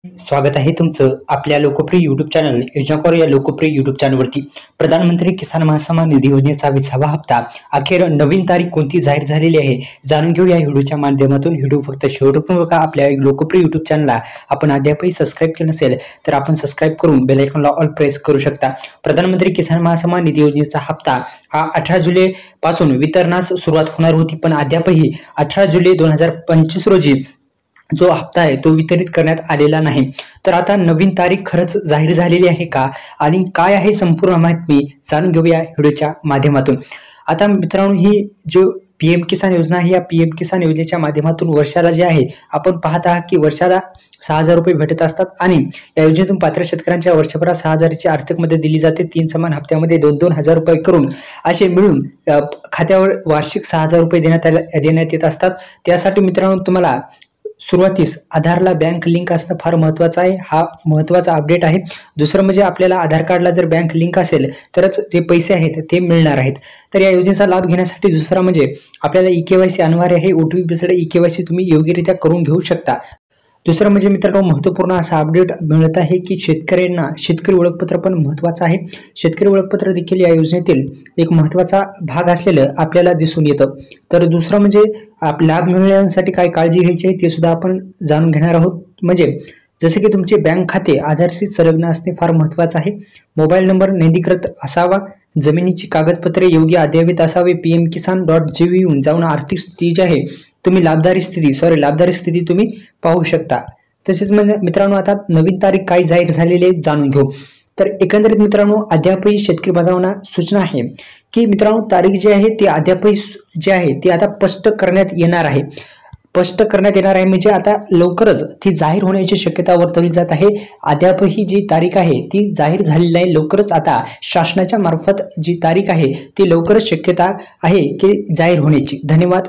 स्वागत आहे तुमचं आपल्या लोकप्रिय युट्यूब चॅनल योजनाकार या लोकप्रिय युट्यूब चॅनलवरती। प्रधानमंत्री किसान महासन्मान निधी योजनेचा 20वा हप्ता अखेर नवीन तारीख कोणती जाहीर झालेली आहे जाणून घेऊ या व्हिडिओच्या माध्यमातून। व्हिडिओ फक्त शेवटपर्यंत बघा। आपल्या लोकप्रिय युट्यूब चॅनलला आपण अद्यापही सबस्क्राइब केलं नसेल तर आपण सबस्क्राइब करून बेल आयकॉनला ऑल प्रेस करू शकता। प्रधानमंत्री किसान महासन्मान निधी योजनेचा हप्ता हा 18 जुलै पासून वितरणास सुरुवात होणार होती, पण अद्यापही 18 जुलै 2025 रोजी जो हप्ता आहे तो वितरित करण्यात आलेला नाही। तर आता नवीन तारीख खरंच जाहीर झालेली आहे का आणि काय आहे संपूर्ण माहिती जाणून घेऊया व्हिडिओच्या माध्यमातून। आता मित्रांनो, ही जो पीएम किसान योजना आहे, या पीएम किसान योजनेच्या माध्यमातून वर्षाला जे आहे आपण पाहत आहात की वर्षाला 6,000 रुपये भेटत असतात आणि या योजनेतून पात्र शेतकऱ्यांच्या वर्षभरात 6,000 ची आर्थिक मदत दिली जाते। 3 समान हप्त्यामध्ये 2-2 हजार रुपये करून असे मिळून खात्यावर वार्षिक 6,000 रुपये देण्यात येत असतात। त्यासाठी मित्रांनो तुम्हाला सुरुवातीस आधारला बँक लिंक असणं फार महत्त्वाचं आहे। हा महत्त्वाचा अपडेट आहे। दुसरं म्हणजे आपल्याला आधार कार्डला जर बँक लिंक असेल तरच जे पैसे आहेत ते मिळणार आहेत। तर या योजनेचा लाभ घेण्यासाठी दुसरा म्हणजे आपल्याला ई-केवायसी अनिवार्य आहे। OTP बेस्ड ई-केवायसी तुम्ही योग्यरित्या करून घेऊ शकता। दुसरं म्हणजे मित्रांनो, महत्त्वपूर्ण असा अपडेट मिळत आहे की शेतकऱ्यांना शेतकरी ओळखपत्र पण महत्त्वाचं आहे। शेतकरी ओळखपत्र देखील या योजनेतील एक महत्त्वाचा भाग असलेलं आपल्याला दिसून येतं। तर दुसरं म्हणजे लाभ मिळवण्यासाठी काय काळजी घ्यायची आहे ते सुद्धा आपण जाणून घेणार आहोत। म्हणजे जसे की तुमचे बँक खाते आधारशी संलग्न असणे फार महत्त्वाचं आहे। मोबाईल नंबर नोंदणीकृत असावा, जमिनीची कागदपत्रे योग्य अद्ययावत असावे। pmkisan.gov हून जाऊन आर्थिक स्थिती जी आहे तुम्ही लाभदारी स्थिती तुम्ही पाहू शकता। तसेच मित्रांनो, आता नवीन तारीख काय जाहीर झालेली आहे जाणून घेऊ। तर एकंदरीत मित्रांनो, अद्यापही शेतकरी बांधवांना सूचना आहे की मित्रांनो तारीख जी आहे ती अद्यापही जी आहे ती आता स्पष्ट करण्यात येणार आहे। म्हणजे आता लवकरच ती जाहीर होण्याची शक्यता वर्तवली जात आहे। अद्यापही जी तारीख आहे ती जाहीर झालेली नाही। लवकरच आता शासनाच्या मार्फत जी तारीख आहे ती लवकरच शक्यता आहे की जाहीर होण्याची। धन्यवाद।